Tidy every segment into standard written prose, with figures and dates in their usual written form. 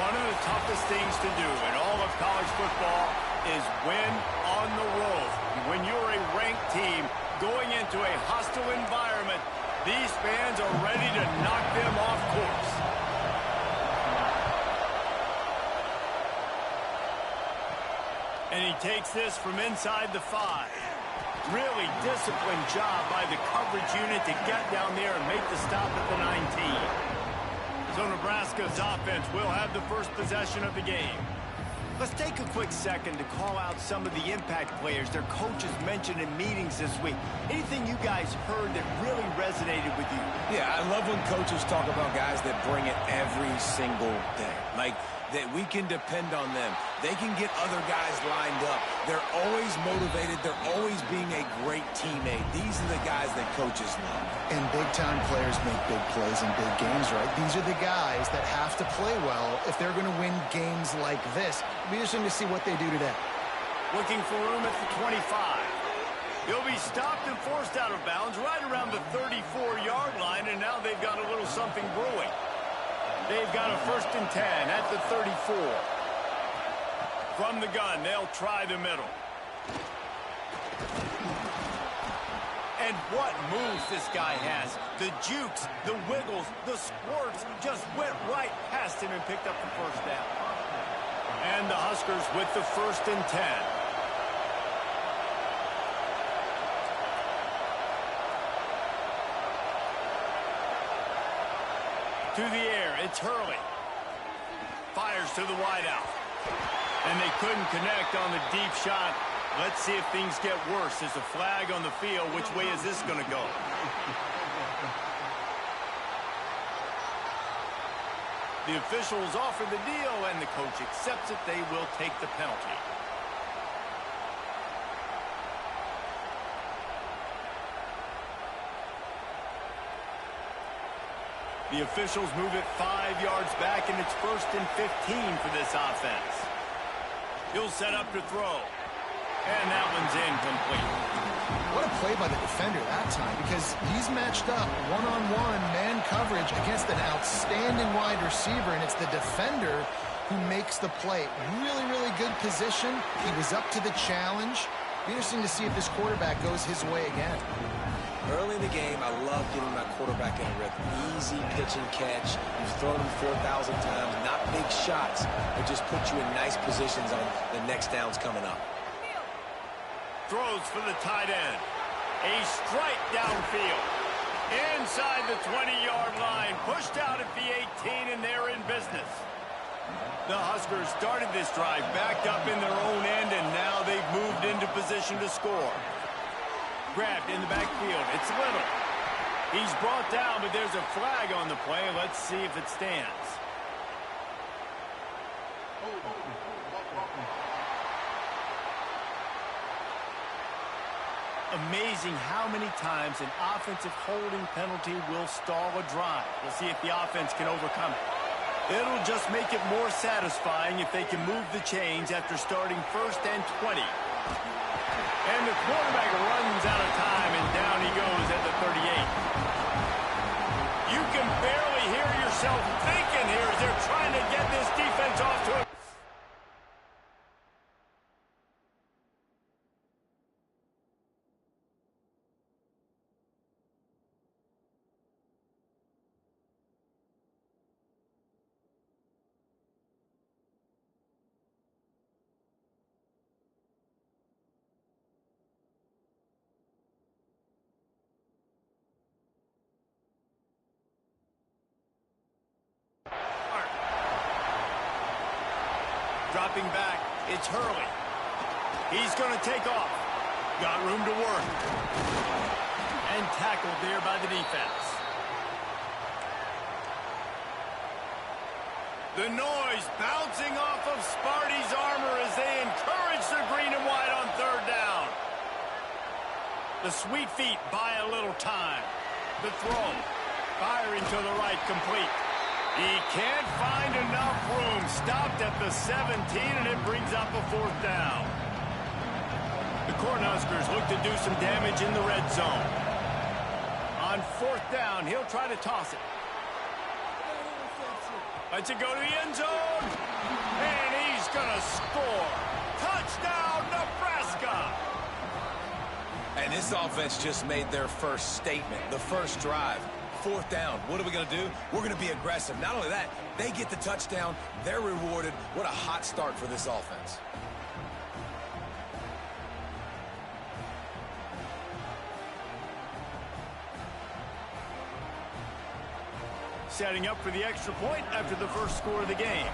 One of the toughest things to do in all of college football is win on the road. When you're a ranked team going into a hostile environment, these fans are ready to knock them off course. And he takes this from inside the 5. Really disciplined job by the coverage unit to get down there and make the stop at the 19. So Nebraska's offense will have the first possession of the game. Let's take a quick second to call out some of the impact players their coaches mentioned in meetings this week. Anything you guys heard that really resonated with you? Yeah, I love when coaches talk about guys that bring it every single day. Like, that we can depend on them. They can get other guys lined up. They're always motivated. They're always being a great teammate. These are the guys that coaches love. And big-time players make big plays in big games, right? These are the guys that have to play well if they're going to win games like this. It'll be interesting to see what they do today. Looking for room at the 25. He'll be stopped and forced out of bounds right around the 34-yard line, and now they've got a little something brewing. They've got a 1st and 10 at the 34. From the gun, they'll try the middle. And what moves this guy has. The jukes, the wiggles, the squirts just went right past him and picked up the first down. And the Huskers with the 1st and 10. To the air, it's Hurley. Fires to the wideout. And they couldn't connect on the deep shot. Let's see if things get worse. There's a flag on the field. Which way is this going to go? The officials offer the deal, and the coach accepts it. They will take the penalty. The officials move it 5 yards back, and it's 1st and 15 for this offense. He'll set up to throw. And that one's incomplete. What a play by the defender that time, because he's matched up one-on-one man coverage against an outstanding wide receiver, and it's the defender who makes the play. Really, really good position. He was up to the challenge. Be interesting to see if this quarterback goes his way again. Early in the game, I love getting my quarterback in a rhythm. Easy pitch and catch. You've thrown him 4,000 times. Not big shots, but just put you in nice positions on the next downs coming up. Throws for the tight end. A strike downfield. Inside the 20-yard line. Pushed out at the 18, and they're in business. The Huskers started this drive backed up in their own end, and now they've moved into position to score. Grabbed in the backfield. It's Little. He's brought down, but there's a flag on the play. Let's see if it stands. Amazing how many times an offensive holding penalty will stall a drive. We'll see if the offense can overcome it. It'll just make it more satisfying if they can move the chains after starting 1st and 20. And the quarterback runs out of time, and down he goes at the 38. You can barely hear yourself thinking here as they're trying to get this defense off to a... Dropping back, it's Hurley. He's going to take off. Got room to work. And tackled there by the defense. The noise bouncing off of Sparty's armor as they encourage the green and white on 3rd down. The Sweet Feet buy a little time. The throw. Firing to the right, complete. He can't find enough room. Stopped at the 17, and it brings up a 4th down. The Cornhuskers look to do some damage in the red zone. On 4th down, he'll try to toss it. Lets it go to the end zone. And he's going to score. Touchdown, Nebraska. And this offense just made their first statement, the first drive. 4th down. What are we going to do? We're going to be aggressive. Not only that, they get the touchdown. They're rewarded. What a hot start for this offense. Setting up for the extra point after the first score of the game.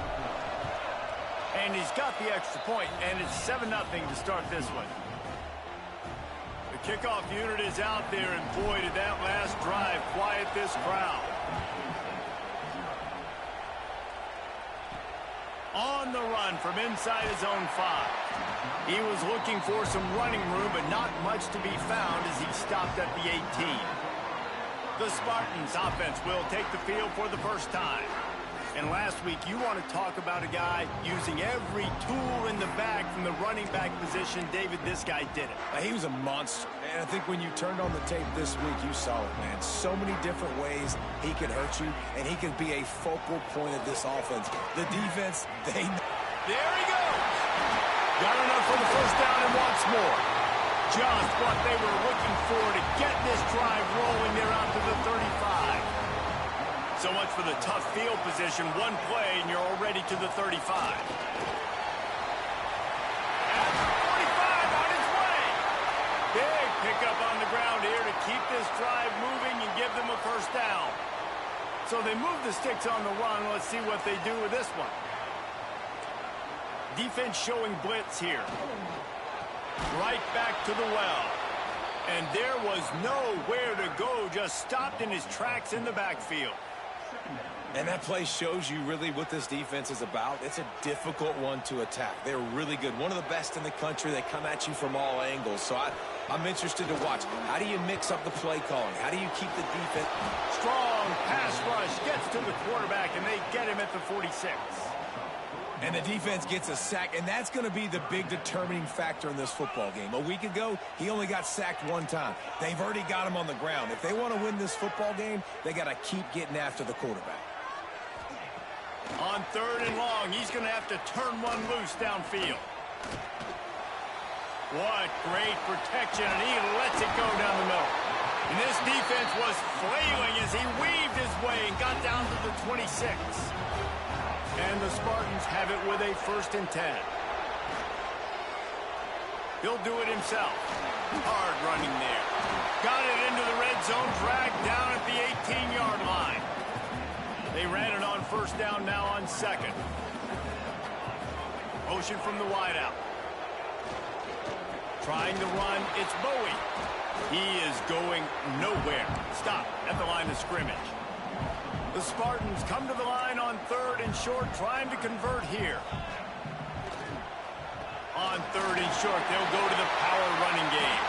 And he's got the extra point, and it's 7-0 to start this one. The kickoff unit is out there, and boy, did that last drive quiet this crowd. On the run from inside his own 5. He was looking for some running room, but not much to be found as he stopped at the 18. The Spartans offense will take the field for the first time. And last week, you want to talk about a guy using every tool in the bag from the running back position. David, this guy did it. He was a monster. And I think when you turned on the tape this week, you saw it, man. So many different ways he could hurt you, and he could be a focal point of this offense. The defense, they... There he goes. Got enough for the first down and wants more. Just what they were looking for to get this drive rolling there out to the 35. So much for the tough field position. One play, and you're already to the 35. At the 45, on his way. Big pickup on the ground here to keep this drive moving and give them a first down. So they move the sticks on the run. Let's see what they do with this one. Defense showing blitz here. Right back to the well. And there was nowhere to go. Just stopped in his tracks in the backfield. And that play shows you really what this defense is about. It's a difficult one to attack. They're really good. One of the best in the country. They come at you from all angles. So I'm interested to watch. How do you mix up the play calling? How do you keep the defense? Strong pass rush gets to the quarterback, and they get him at the 46. And the defense gets a sack, and that's going to be the big determining factor in this football game. A week ago, he only got sacked 1 time. They've already got him on the ground. If they want to win this football game, they got to keep getting after the quarterback. On 3rd and long, he's going to have to turn one loose downfield. What great protection, and he lets it go down the middle. And this defense was flailing as he weaved his way and got down to the 26. And the Spartans have it with a 1st and 10. He'll do it himself. Hard running there. Got it into the red zone, dragged down at the 18-yard line. They ran it on 1st down, now on 2nd. Motion from the wideout. Trying to run, it's Bowie. He is going nowhere. Stop at the line of scrimmage. The Spartans come to the line on 3rd and short, trying to convert here. On 3rd and short, they'll go to the power running game.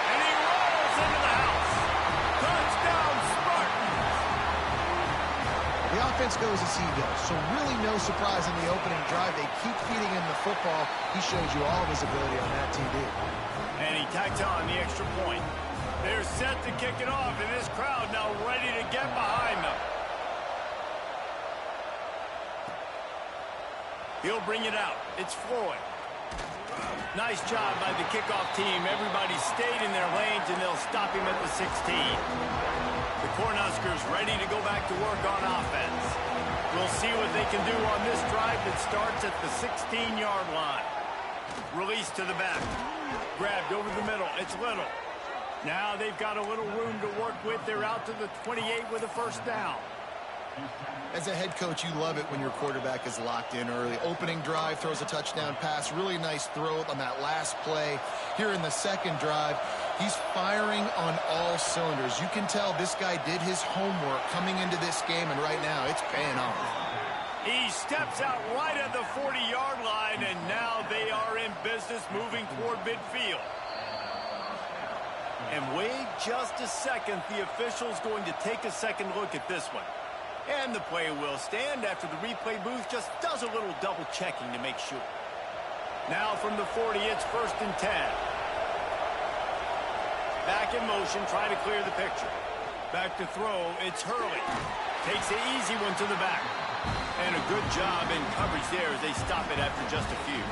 And he rolls into the house. Touchdown, Spartans! The offense goes as he goes, so really no surprise in the opening drive. They keep feeding him the football. He shows you all of his ability on that TD. And he tacks on the extra point. They're set to kick it off, and this crowd now ready to get behind them. He'll bring it out. It's Floyd. Nice job by the kickoff team. Everybody stayed in their lanes, and they'll stop him at the 16. The Cornhuskers ready to go back to work on offense. We'll see what they can do on this drive that starts at the 16-yard line. Release to the back. Grabbed over the middle. It's Little. Now they've got a little room to work with. They're out to the 28 with a 1st down. As a head coach, you love it when your quarterback is locked in early. Opening drive, throws a touchdown pass. Really nice throw on that last play. Here in the 2nd drive, he's firing on all cylinders. You can tell this guy did his homework coming into this game, and right now it's paying off. He steps out right at the 40-yard line, and now they are in business moving toward midfield. And wait just a second. The official's going to take a second look at this one. And the play will stand after the replay booth just does a little double checking to make sure. Now from the 40, it's 1st and 10. Back in motion, trying to clear the picture. Back to throw, it's Hurley. Takes the easy one to the back. And a good job in coverage there as they stop it after just a few.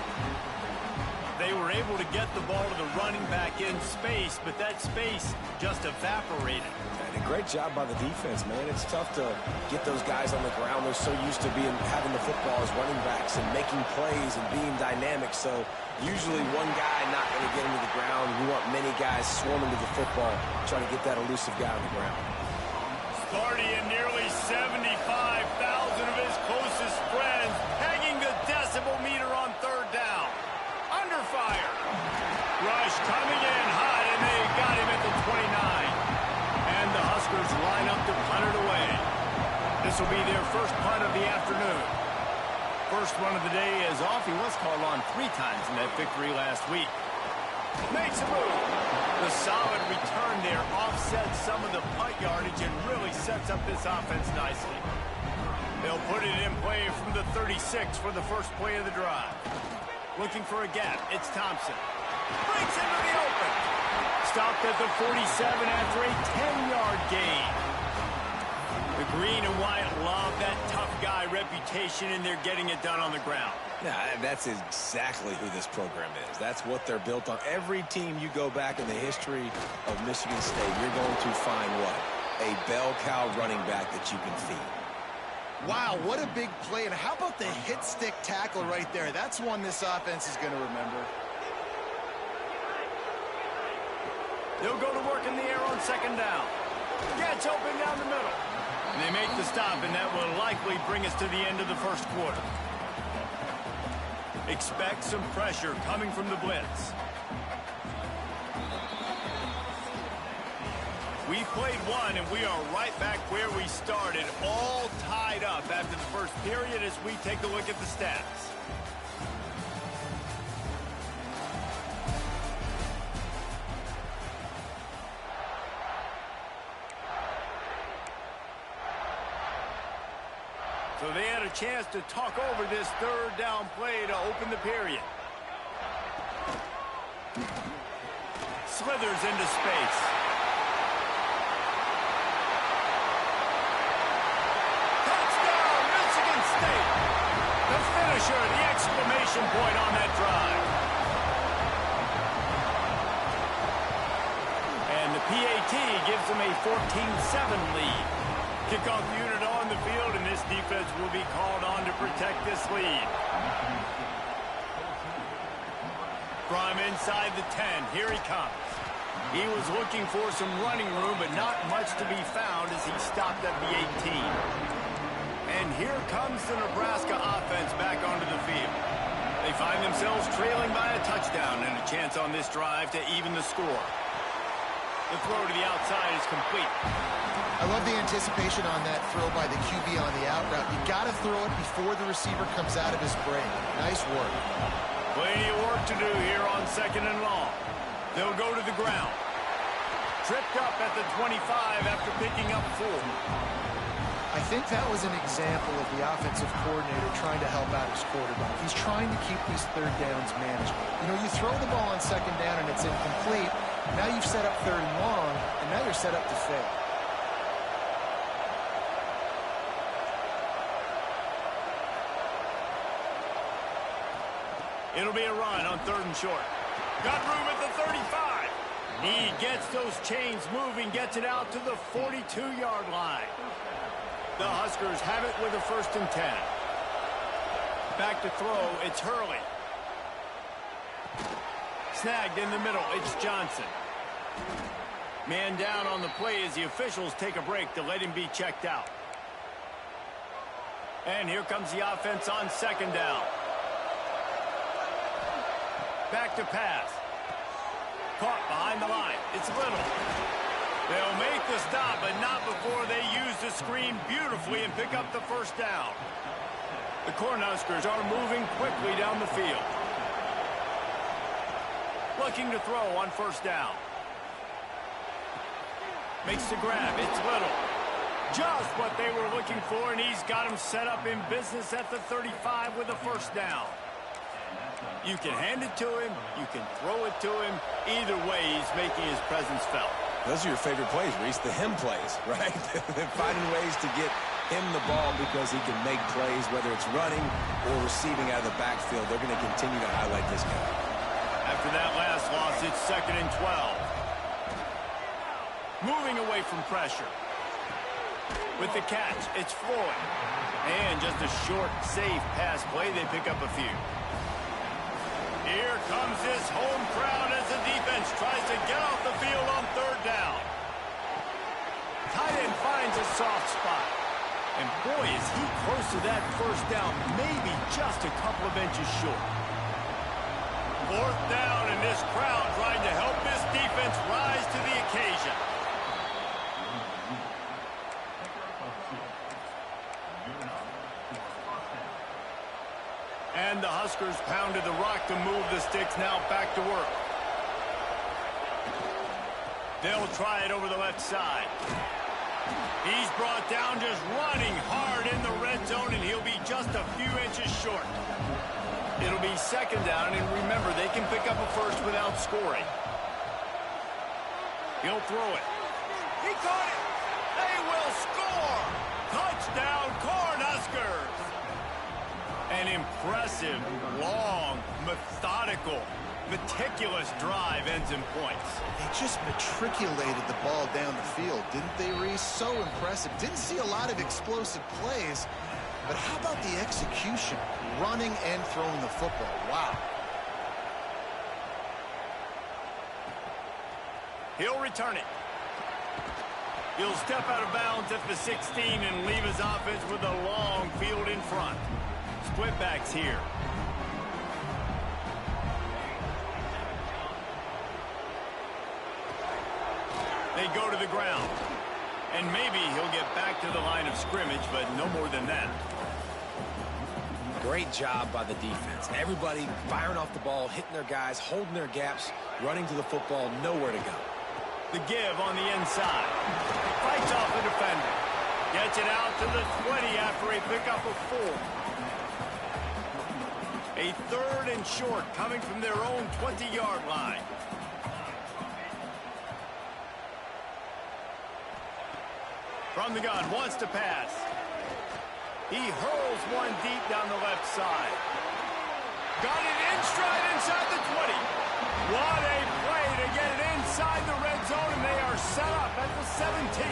They were able to get the ball to the running back in space, but that space just evaporated. And a great job by the defense, man. It's tough to get those guys on the ground. They're so used to having the football as running backs and making plays and being dynamic. So usually one guy not going to get him to the ground. You want many guys swarming to the football, trying to get that elusive guy on the ground. Sparty and nearly 75,000 of his closest friends pegging the decibel meter on third down. Under fire. Rush coming in hot, and they got him at the 29. And the Huskers line up to punt it away. This will be their first punt of the afternoon. First one of the day is off. He was called on 3 times in that victory last week. Makes a move. The solid return there offsets some of the punt yardage and really sets up this offense nicely. They'll put it in play from the 36 for the first play of the drive. Looking for a gap. It's Thompson. Breaks into the open. Stopped at the 47 after a 10-yard gain. The green and white love that tough guy reputation, and they're getting it done on the ground. Yeah, that's exactly who this program is. That's what they're built on. Every team you go back in the history of Michigan State, you're going to find what? A bell cow running back that you can feed. Wow, what a big play. And how about the hit stick tackle right there? That's one this offense is going to remember. They'll go to work in the air on second down. Gets open down the middle. And they make the stop, and that will likely bring us to the end of the first quarter. Expect some pressure coming from the blitz. We played one, and we are right back where we started, all tied up after the first period as we take a look at the stats. So they had a chance to talk over this third down play to open the period. Slithers into space. Touchdown, Michigan State. The finisher, the exclamation point on that drive. And the PAT gives them a 14-7 lead. Kickoff unit on the field, and this defense will be called on to protect this lead. From inside the 10, here he comes. He was looking for some running room, but not much to be found as he stopped at the 18. And here comes the Nebraska offense back onto the field. They find themselves trailing by a touchdown and a chance on this drive to even the score. The throw to the outside is complete. I love the anticipation on that throw by the QB on the out route. You got to throw it before the receiver comes out of his break. Nice work. Plenty of work to do here on second and long. They'll go to the ground. Tripped up at the 25 after picking up 4. I think that was an example of the offensive coordinator trying to help out his quarterback. He's trying to keep these third downs manageable. You know, you throw the ball on second down and it's incomplete. Now you've set up third and long, and now you're set up to fail. It'll be a run on third and short. Got room at the 35. He gets those chains moving, gets it out to the 42-yard line. The Huskers have it with a 1st and 10. Back to throw, it's Hurley. Snagged in the middle, it's Johnson. Man down on the play as the officials take a break to let him be checked out. And here comes the offense on second down. Back to pass. Caught behind the line. It's Little. They'll make the stop, but not before they use the screen beautifully and pick up the first down. The Cornhuskers are moving quickly down the field. Looking to throw on first down. Makes the grab. It's Little. Just what they were looking for, and he's got him set up in business at the 35 with a first down. You can hand it to him. You can throw it to him. Either way, he's making his presence felt. Those are your favorite plays, Reese, the him plays, right? They're finding ways to get him the ball because he can make plays, whether it's running or receiving out of the backfield. They're going to continue to highlight this guy. After that last loss, it's 2nd and 12. Moving away from pressure. With the catch, it's Floyd. And just a short, safe pass play, they pick up a few. Here comes this home crowd as the defense tries to get off the field on 3rd down. Tight end finds a soft spot. And boy, is he close to that 1st down, maybe just a couple of inches short. 4th down, and this crowd trying to help this defense rise to the occasion. And the Huskers pounded the rock to move the sticks, now back to work. They'll try it over the left side. He's brought down just running hard in the red zone, and he'll be just a few inches short. It'll be 2nd down, and remember, they can pick up a first without scoring. He'll throw it. He caught it. They will score. Touchdown, Cornhuskers. An impressive, long, methodical, meticulous drive ends in points. They just matriculated the ball down the field, didn't they, Reese? So impressive. Didn't see a lot of explosive plays, but how about the execution? Running and throwing the football. Wow. He'll return it. He'll step out of bounds at the 16 and leave his offense with a long field in front. Split backs here. They go to the ground. And maybe he'll get back to the line of scrimmage, but no more than that. Great job by the defense. Everybody firing off the ball, hitting their guys, holding their gaps, running to the football, nowhere to go. The give on the inside. Fights off the defender. Gets it out to the 20 after a pickup of 4. A 3rd and short coming from their own 20-yard line. From the gun, wants to pass. He hurls one deep down the left side. Got it in stride inside the 20. What a play to get it inside the red zone, and they are set up at the 17.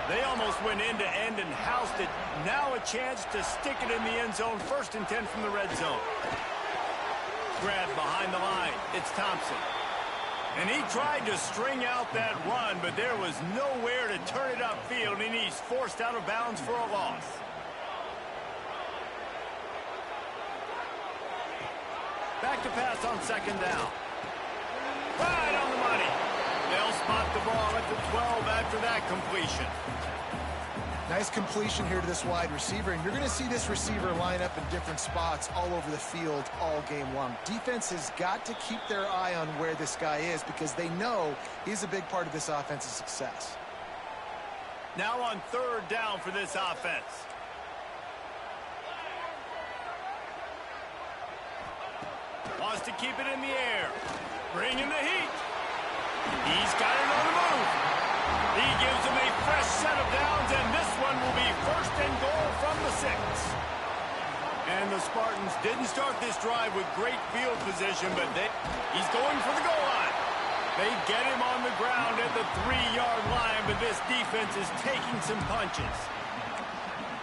They almost went end-to-end and housed it. Now a chance to stick it in the end zone. 1st and 10 from the red zone. Grab behind the line. It's Thompson. And he tried to string out that run, but there was nowhere to turn it upfield, and he's forced out of bounds for a loss. Back to pass on 2nd down. Right on the money. They'll spot the ball at the 12 after that completion. Nice completion here to this wide receiver, and you're going to see this receiver line up in different spots all over the field all game long. Defense has got to keep their eye on where this guy is because they know he's a big part of this offense's success. Now on 3rd down for this offense. Wants to keep it in the air. Bringing the heat. He's got it on the move. He gives him a fresh set of downs, and this one will be 1st and goal from the 6. And the Spartans didn't start this drive with great field position, but he's going for the goal line. They get him on the ground at the 3-yard line, but this defense is taking some punches.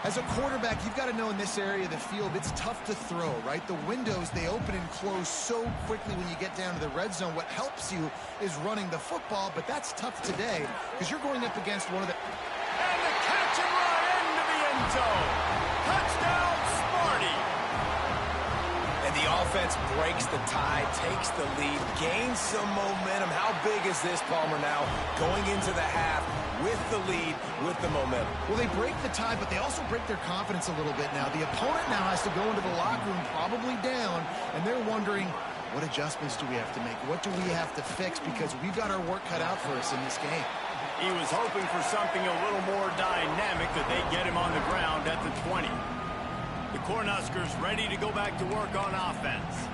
As a quarterback, you've got to know in this area of the field, it's tough to throw, right? The windows, they open and close so quickly when you get down to the red zone. What helps you is running the football, but that's tough today because you're going up against one of the... And the catch and run into the end zone. Touchdown, Sparty. And the offense breaks the tie, takes the lead, gains some momentum. How big is this, Palmer, now going into the half with the lead, with the momentum? Well, they break the tie, but they also break their confidence a little bit now. The opponent now has to go into the locker room probably down, and they're wondering, what adjustments do we have to make? What do we have to fix? Because we've got our work cut out for us in this game. He was hoping for something a little more dynamic, that they get him on the ground at the 20. The Cornhuskers ready to go back to work on offense.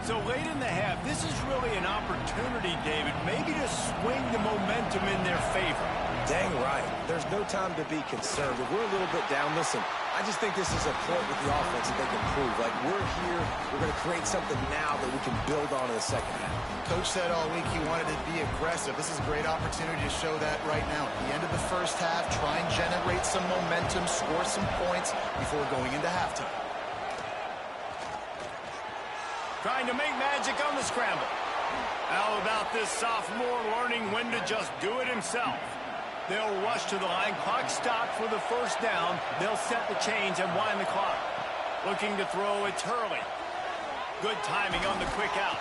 So late in the half, this is really an opportunity, David, maybe to swing the momentum in their favor. Dang right. There's no time to be concerned. If we're a little bit down, listen, I just think this is a point with the offense that they can prove. Like, we're here, we're going to create something now that we can build on in the second half. Coach said all week he wanted to be aggressive. This is a great opportunity to show that right now. At the end of the first half, try and generate some momentum, score some points before going into halftime. Trying to make magic on the scramble. How about this sophomore learning when to just do it himself? They'll rush to the line. Clock stopped for the first down. They'll set the chains and wind the clock. Looking to throw, it's Hurley. Good timing on the quick out.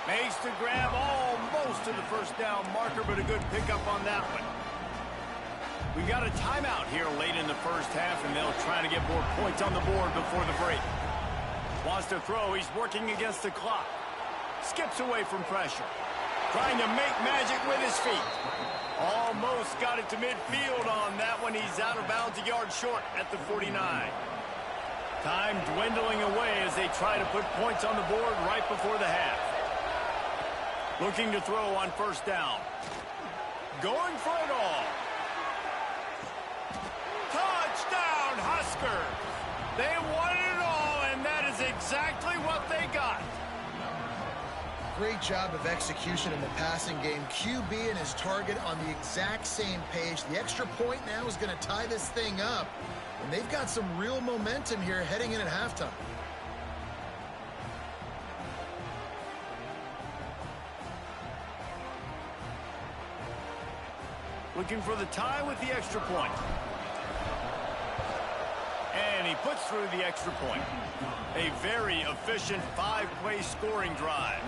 Makes the grab almost to the first down marker, but a good pickup on that one. We got a timeout here late in the first half, and they'll try to get more points on the board before the break. Wants to throw. He's working against the clock. Skips away from pressure. Trying to make magic with his feet. Almost got it to midfield on that one. He's out of bounds, a yard short at the 49. Time dwindling away as they try to put points on the board right before the half. Looking to throw on first down. Going for it all. Touchdown, Huskers! They wanted it all, and that is exactly what they got. Great job of execution in the passing game. QB and his target on the exact same page. The extra point now is going to tie this thing up. And they've got some real momentum here heading in at halftime. Looking for the tie with the extra point. And he puts through the extra point. A very efficient 5-play scoring drive.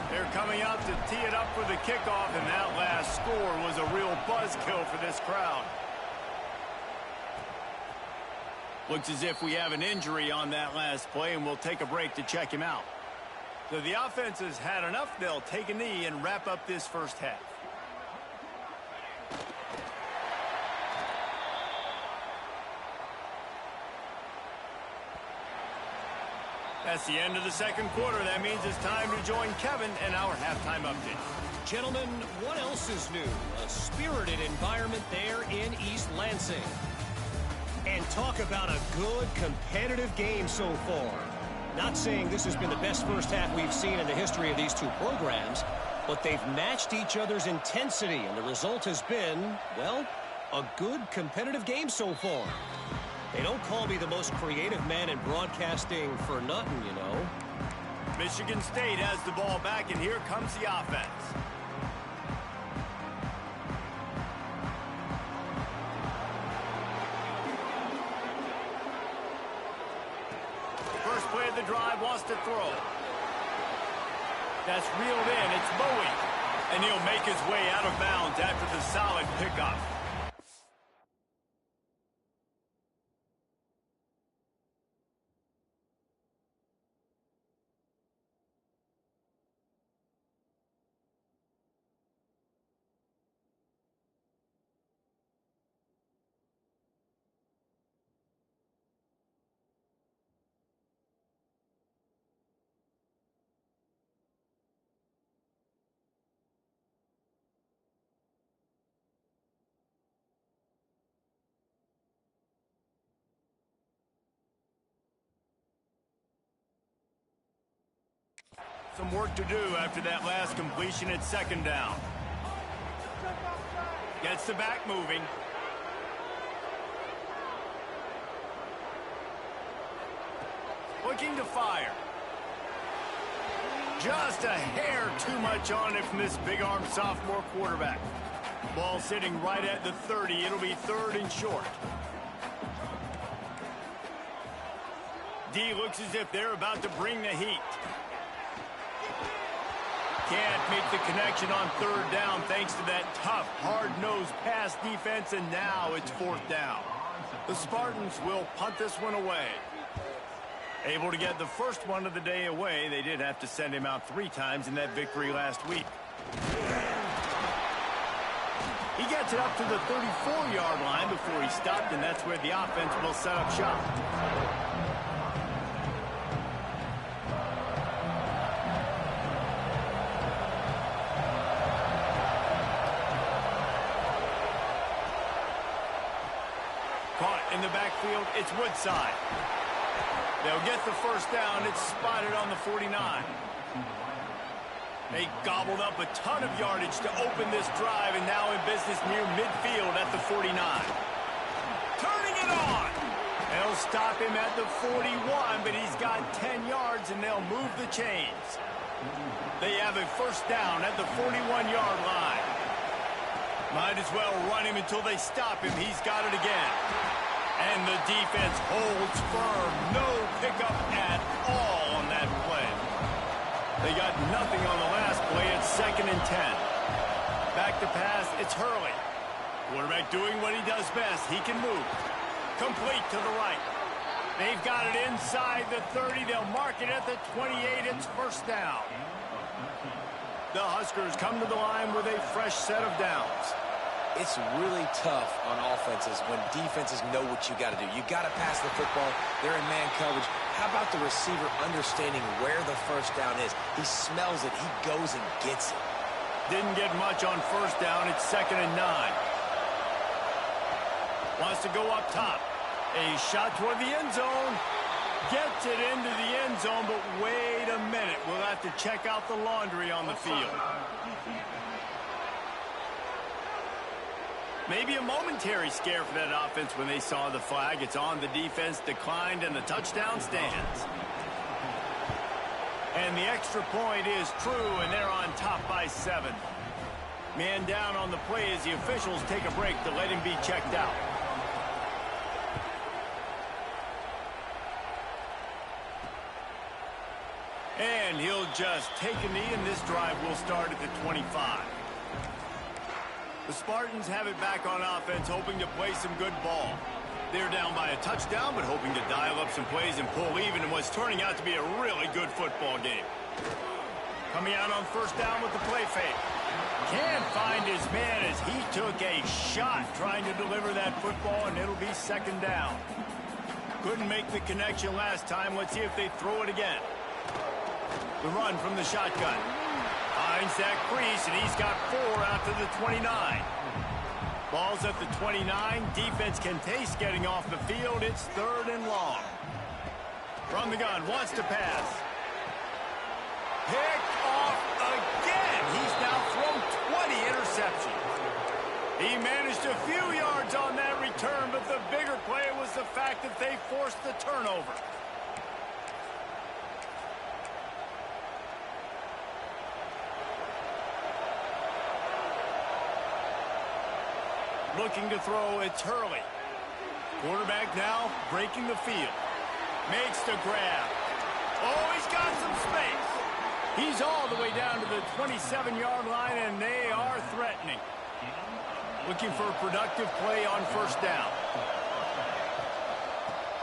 They're coming out to tee it up for the kickoff, and that last score was a real buzzkill for this crowd. Looks as if we have an injury on that last play, and we'll take a break to check him out. So the offense has had enough. They'll take a knee and wrap up this first half. That's the end of the second quarter. That means it's time to join Kevin and our halftime update. Gentlemen, what else is new? A spirited environment there in East Lansing. And talk about a good competitive game so far. Not saying this has been the best first half we've seen in the history of these two programs, but they've matched each other's intensity, and the result has been, well, a good competitive game so far. They don't call me the most creative man in broadcasting for nothing, you know. Michigan State has the ball back, and here comes the offense. First play of the drive, wants to throw. That's reeled in. It's Bowie. And he'll make his way out of bounds after the solid pickup. Some work to do after that last completion at second down. Gets the back moving. Looking to fire. Just a hair too much on it from this big-arm sophomore quarterback. Ball sitting right at the 30. It'll be third and short. D looks as if they're about to bring the heat. Can't make the connection on third down thanks to that tough, hard-nosed pass defense, and now it's fourth down. The Spartans will punt this one away. Able to get the first one of the day away. They did have to send him out 3 times in that victory last week. He gets it up to the 34-yard line before he stopped, and that's where the offense will set up shop. in the backfield, it's Woodside. They'll get the first down. It's spotted on the 49. They gobbled up a ton of yardage to open this drive, and now in business near midfield at the 49. Turning it on. They'll stop him at the 41, but he's got 10 yards, and they'll move the chains. They have a first down at the 41-yard line. Might as well run him until they stop him. He's got it again. And the defense holds firm. No pickup at all on that play. They got nothing on the last play. It's 2nd and 10. Back to pass. It's Hurley. Quarterback doing what he does best. He can move. Complete to the right. They've got it inside the 30. They'll mark it at the 28. It's first down. The Huskers come to the line with a fresh set of downs. It's really tough on offenses when defenses know what you got to do. You got to pass the football. They're in man coverage. How about the receiver understanding where the first down is? He smells it. He goes and gets it. Didn't get much on first down. It's 2nd and 9. Wants to go up top. A shot toward the end zone. Gets it into the end zone, but wait a minute. We'll have to check out the laundry on the field. Maybe a momentary scare for that offense when they saw the flag. It's on. The defense declined, and the touchdown stands. And the extra point is true, and they're on top by 7. Man down on the play as the officials take a break to let him be checked out. And he'll just take a knee, and this drive will start at the 25. The Spartans have it back on offense, hoping to play some good ball. They're down by a touchdown, but hoping to dial up some plays and pull even in what's turning out to be a really good football game. Coming out on first down with the play fake. Can't find his man as he took a shot trying to deliver that football, and it'll be 2nd down. Couldn't make the connection last time. Let's see if they throw it again. The run from the shotgun. Finds that crease, and he's got 4 out to the 29. Ball's at the 29. Defense can taste getting off the field. It's 3rd and long. From the gun, wants to pass. Picked off again. He's now thrown 20 interceptions. He managed a few yards on that return, but the bigger play was the fact that they forced the turnover. Looking to throw, it's Hurley. Quarterback now breaking the field. Makes the grab. Oh, he's got some space. He's all the way down to the 27-yard line, and they are threatening. Looking for a productive play on first down.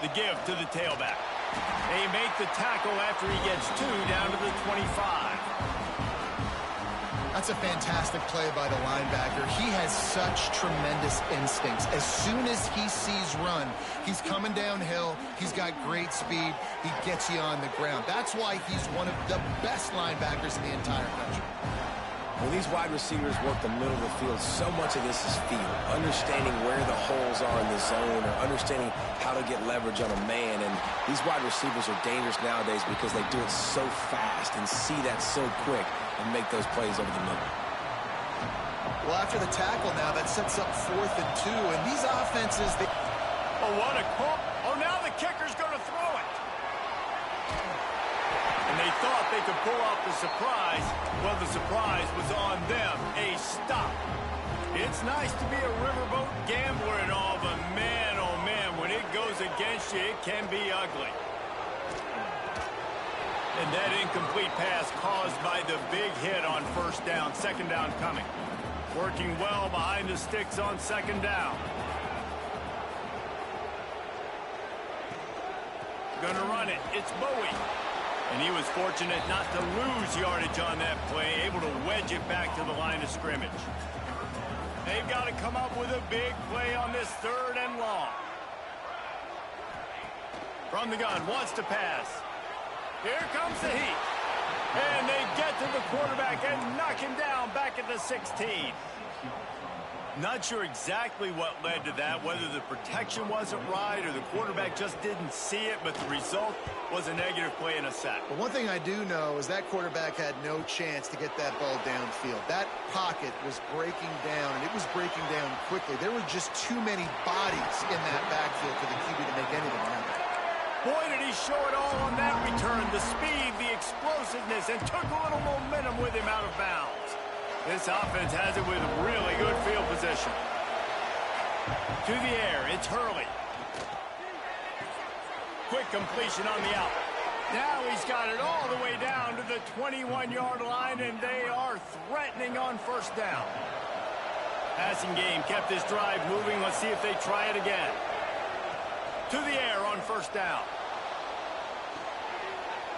The give to the tailback. They make the tackle after he gets 2 down to the 25. That's a fantastic play by the linebacker. He has such tremendous instincts. As soon as he sees run, he's coming downhill. He's got great speed. He gets you on the ground. That's why he's one of the best linebackers in the entire country. When these wide receivers work the middle of the field, so much of this is feel. Understanding where the holes are in the zone, or understanding how to get leverage on a man. And these wide receivers are dangerous nowadays because they do it so fast and see that so quick and make those plays over the middle. Well, after the tackle now, that sets up 4th and 2. And these offenses, they... Oh, what a call. Oh, now the kicker's going to throw it. And they thought they could pull off the surprise. Well, the surprise was on them. A stop. It's nice to be a riverboat gambler and all, but man, oh man, when it goes against you, it can be ugly. And that incomplete pass caused by the big hit on first down. 2nd down coming. Working well behind the sticks on 2nd down. Gonna run it. It's Bowie. And he was fortunate not to lose yardage on that play, able to wedge it back to the line of scrimmage. They've got to come up with a big play on this 3rd and long. From the gun, wants to pass. Here comes the heat. And they get to the quarterback and knock him down back at the 16. Not sure exactly what led to that, whether the protection wasn't right or the quarterback just didn't see it, but the result was a negative play and a sack. But one thing I do know is that quarterback had no chance to get that ball downfield. That pocket was breaking down, and it was breaking down quickly. There were just too many bodies in that backfield for the QB to make anything happen. Boy, did he show it all on that return. The speed, the explosiveness, and took a little momentum with him out of bounds. This offense has it with really good field position. To the air, it's Hurley. Quick completion on the out. Now he's got it all the way down to the 21-yard line, and they are threatening on first down. Passing game kept this drive moving. Let's see if they try it again. To the air on first down.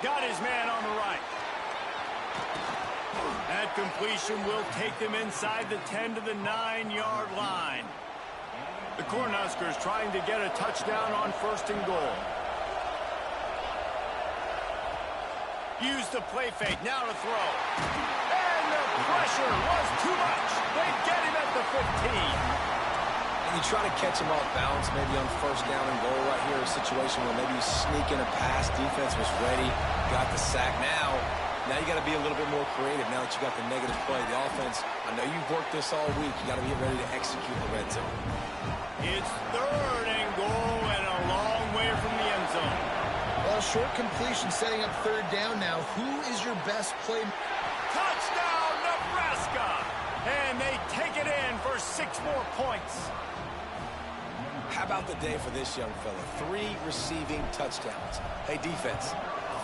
Got his man on the right. That completion will take them inside the 10 to the 9-yard line. The Cornhuskers trying to get a touchdown on first and goal. Use the play fake, now to throw. And the pressure was too much. They get him at the 15. And you try to catch him off balance, maybe on first down and goal right here, a situation where maybe you sneak in a pass, defense was ready, got the sack. Now you got to be a little bit more creative now that you got the negative play. The offense, I know you've worked this all week. You got to get ready to execute the red zone. It's third and goal and a long way from the end zone. Well, short completion setting up third down now. Who is your best play? Touchdown, Nebraska! And they take it in for 6 more points. How about the day for this young fella? 3 receiving touchdowns. Hey, defense,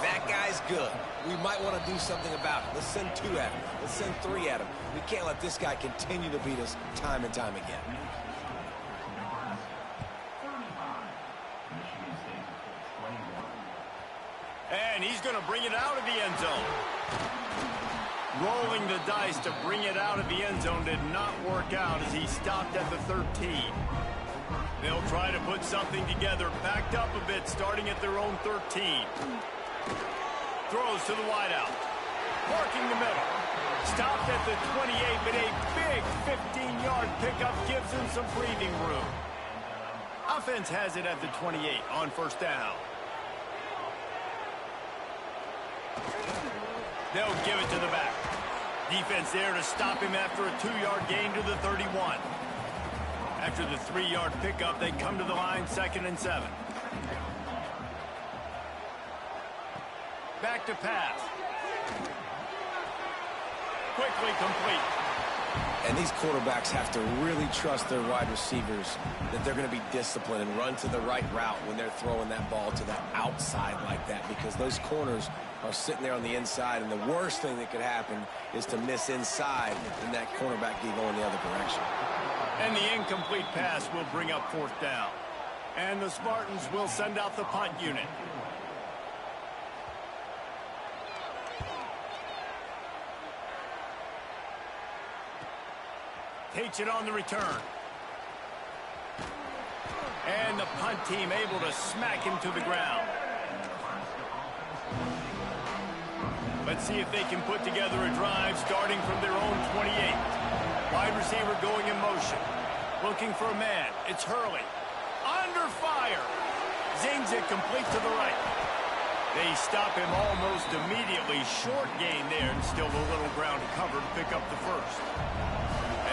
that guy's good. We might want to do something about it. Let's send 2 at him. Let's send 3 at him. We can't let this guy continue to beat us time and time again. And he's going to bring it out of the end zone. Rolling the dice to bring it out of the end zone did not work out as he stopped at the 13. They'll try to put something together, backed up a bit, starting at their own 13. Throws to the wideout. Marking the middle. Stopped at the 28, but a big 15-yard pickup gives him some breathing room. Offense has it at the 28 on first down. They'll give it to the back. Defense there to stop him after a 2-yard gain to the 31. After the 3-yard pickup, they come to the line, 2nd and 7. Back to pass. Quickly complete. And these quarterbacks have to really trust their wide receivers that they're going to be disciplined and run to the right route when they're throwing that ball to the outside like that, because those corners are sitting there on the inside, and the worst thing that could happen is to miss inside and that cornerback be going the other direction. And the incomplete pass will bring up 4th down. And the Spartans will send out the punt unit. Takes it on the return. And the punt team able to smack him to the ground. Let's see if they can put together a drive starting from their own 28. Wide receiver going in motion. Looking for a man. It's Hurley. Under fire. Zings it complete to the right. They stop him almost immediately. Short gain there, and still a little ground to cover to pick up the first.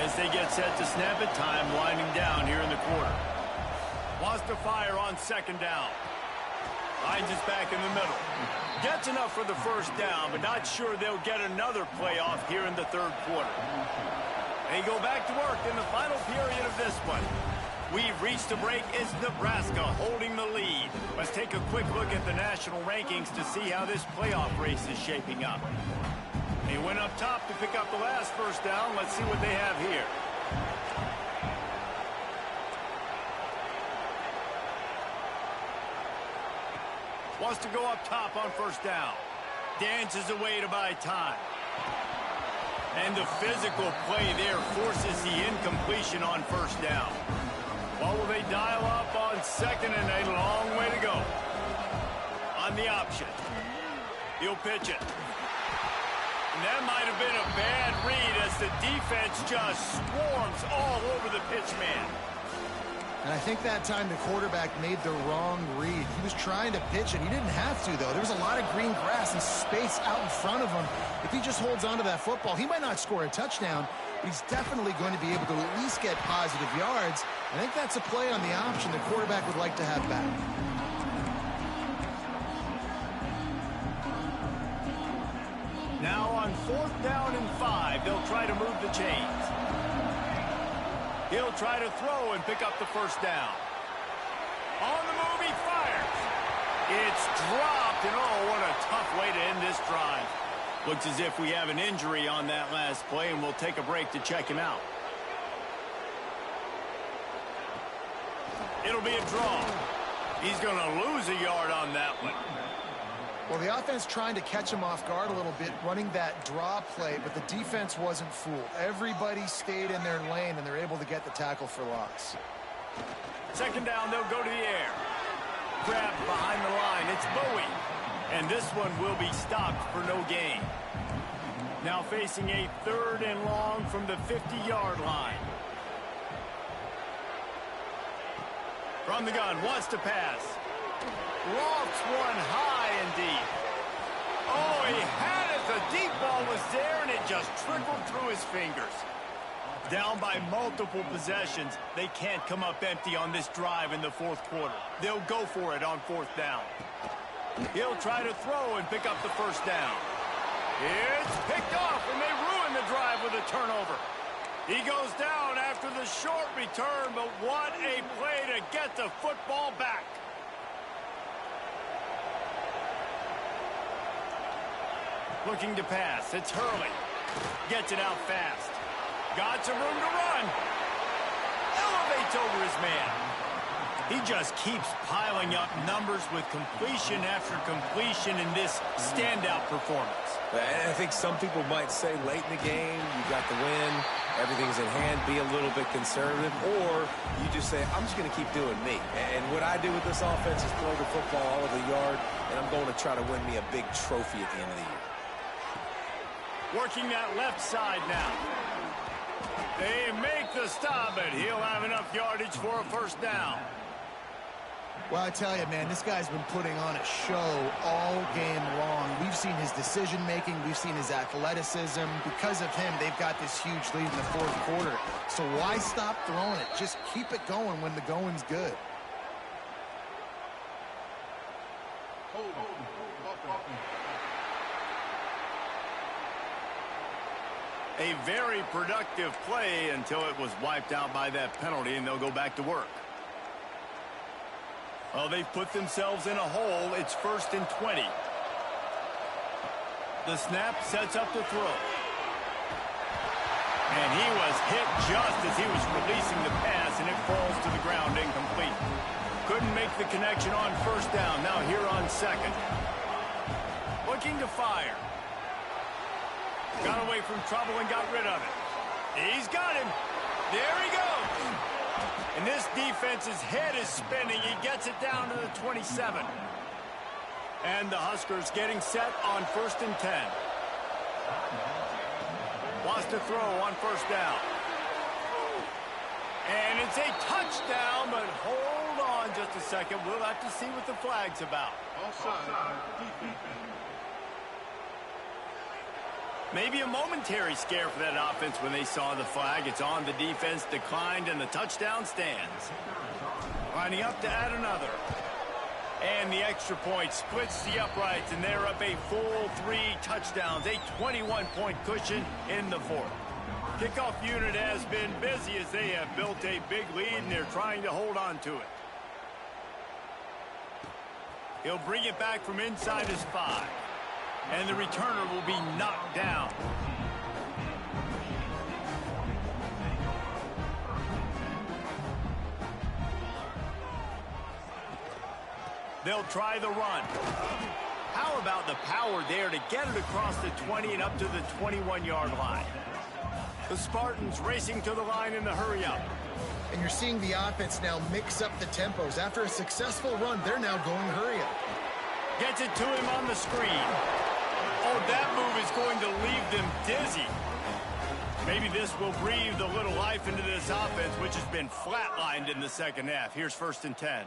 As they get set to snap it, time winding down here in the quarter. Wants to fire on 2nd down. Finds his back in the middle. Gets enough for the first down, but not sure they'll get another playoff here in the 3rd quarter. They go back to work in the final period of this one. We've reached a break. It's Nebraska holding the lead. Let's take a quick look at the national rankings to see how this playoff race is shaping up. They went up top to pick up the last first down. Let's see what they have here. Wants to go up top on first down. Dances away to buy time. And the physical play there forces the incompletion on first down. What will they dial up on 2nd and a long way to go? On the option. He'll pitch it. And that might have been a bad read as the defense just swarms all over the pitch man. And I think that time the quarterback made the wrong read. He was trying to pitch it. He didn't have to, though. There was a lot of green grass and space out in front of him. If he just holds on to that football, he might not score a touchdown, but he's definitely going to be able to at least get positive yards. I think that's a play on the option the quarterback would like to have back. Now on 4th down and 5, they'll try to move the chains. He'll try to throw and pick up the first down. On the move, he fires. It's dropped, and oh, what a tough way to end this drive. Looks as if we have an injury on that last play, and we'll take a break to check him out. It'll be a draw. He's going to lose a yard on that one. Well, the offense trying to catch him off guard a little bit, running that draw play, but the defense wasn't fooled. Everybody stayed in their lane, and they're able to get the tackle for loss. 2nd down, they'll go to the air. Grabbed behind the line, it's Bowie. And this one will be stopped for no gain. Now facing a 3rd and long from the 50-yard line. From the gun, wants to pass. Lofts one high and deep. Oh, he had it. The deep ball was there, and it just trickled through his fingers. Down by multiple possessions, they can't come up empty on this drive in the 4th quarter. They'll go for it on 4th down. He'll try to throw and pick up the first down. It's picked off, and they ruin the drive with a turnover. He goes down after the short return, but what a play to get the football back. Looking to pass. It's Hurley. Gets it out fast. Got some room to run. Elevates over his man. He just keeps piling up numbers with completion after completion in this standout performance. And I think some people might say late in the game, you got the win, everything's in hand, be a little bit conservative, or you just say, I'm just going to keep doing me. And what I do with this offense is throw the football all over the yard, and I'm going to try to win me a big trophy at the end of the year. Working that left side now. They make the stop, but he'll have enough yardage for a first down. Well, I tell you, man, this guy's been putting on a show all game long. We've seen his decision-making. We've seen his athleticism. Because of him, they've got this huge lead in the 4th quarter. So why stop throwing it? Just keep it going when the going's good. A very productive play until it was wiped out by that penalty, and they'll go back to work. Well, they've put themselves in a hole. It's 1st and 20. The snap sets up the throw. And he was hit just as he was releasing the pass, and it falls to the ground incomplete. Couldn't make the connection on 1st down. Now here on 2nd. Looking to fire. Got away from trouble and got rid of it. He's got him. There he goes. And this defense's head is spinning. He gets it down to the 27. And the Huskers getting set on 1st and 10. Wants to throw on 1st down. And it's a touchdown, but hold on just a second. We'll have to see what the flag's about. Maybe a momentary scare for that offense when they saw the flag. It's on, the defense declined, and the touchdown stands. Lining up to add another. And the extra point splits the uprights, and they're up a full 3 touchdowns, a 21-point cushion in the 4th. Kickoff unit has been busy as they have built a big lead, and they're trying to hold on to it. He'll bring it back from inside his 5. And the returner will be knocked down. They'll try the run. How about the power there to get it across the 20 and up to the 21-yard line? The Spartans racing to the line in the hurry-up. And you're seeing the offense now mix up the tempos. After a successful run, they're now going hurry-up. Gets it to him on the screen. Oh, that move is going to leave them dizzy. Maybe this will breathe a little life into this offense, which has been flatlined in the second half. Here's 1st and 10.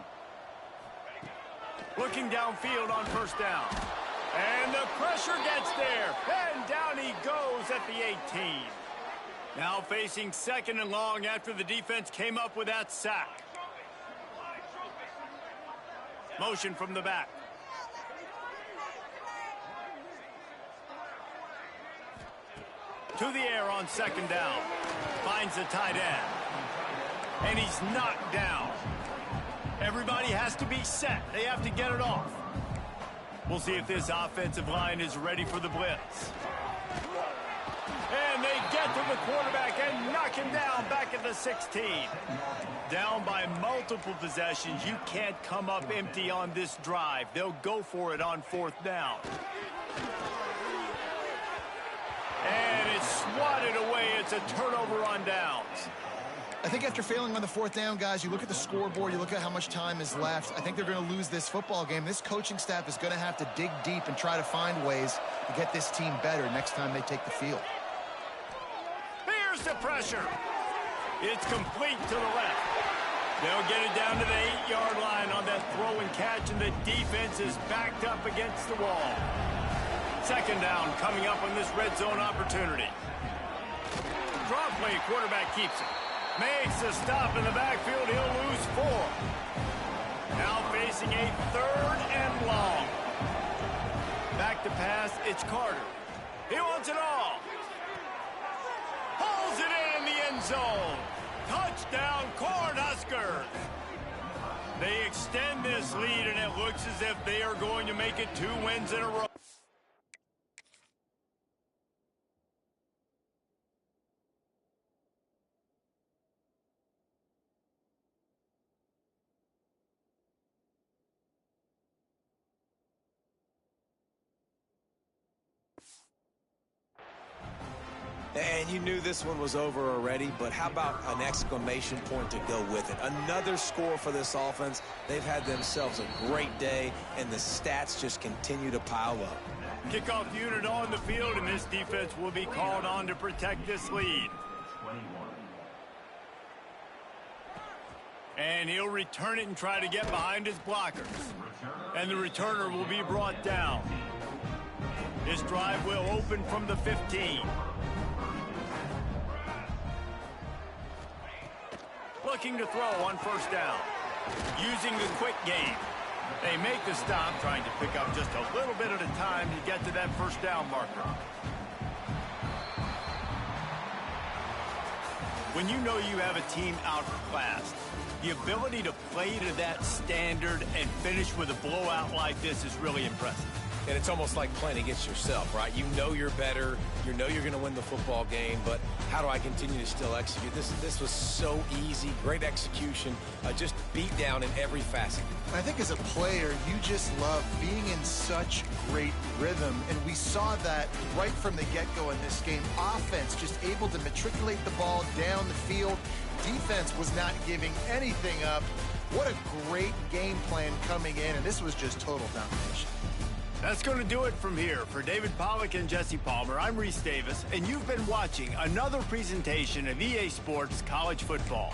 Looking downfield on 1st down. And the pressure gets there. And down he goes at the 18. Now facing 2nd and long after the defense came up with that sack. Motion from the back. To the air on 2nd down. Finds the tight end. And he's knocked down. Everybody has to be set. They have to get it off. We'll see if this offensive line is ready for the blitz. And they get to the quarterback and knock him down back at the 16. Down by multiple possessions. You can't come up empty on this drive. They'll go for it on 4th down. And it's swatted away. It's a turnover on downs. I think after failing on the 4th down, guys, you look at the scoreboard, you look at how much time is left. I think they're going to lose this football game. This coaching staff is going to have to dig deep and try to find ways to get this team better next time they take the field. Here's the pressure. It's complete to the left. They'll get it down to the 8-yard line on that throw and catch, and the defense is backed up against the wall. 2nd down coming up on this red zone opportunity. Draw play, quarterback keeps it. Makes a stop in the backfield. He'll lose 4. Now facing a 3rd and long. Back to pass. It's Carter. He wants it all. Pulls it in the end zone. Touchdown, Cornhuskers. They extend this lead, and it looks as if they are going to make it 2 wins in a row. And you knew this one was over already, but how about an exclamation point to go with it? Another score for this offense. They've had themselves a great day, and the stats just continue to pile up. Kickoff unit on the field, and this defense will be called on to protect this lead. And he'll return it and try to get behind his blockers. And the returner will be brought down. This drive will open from the 15. Looking to throw on 1st down. Using the quick game. They make the stop, trying to pick up just a little bit at a time to get to that 1st down marker. When you know you have a team outclassed, the ability to play to that standard and finish with a blowout like this is really impressive. And it's almost like playing against yourself, right? You know you're better. You know you're going to win the football game, but how do I continue to still execute? This was so easy. Great execution. Just beat down in every facet. I think as a player, you just love being in such great rhythm, and we saw that right from the get-go in this game. Offense just able to matriculate the ball down the field. Defense was not giving anything up. What a great game plan coming in, and this was just total domination. That's going to do it from here. For David Pollack and Jesse Palmer, I'm Reese Davis, and you've been watching another presentation of EA Sports College Football.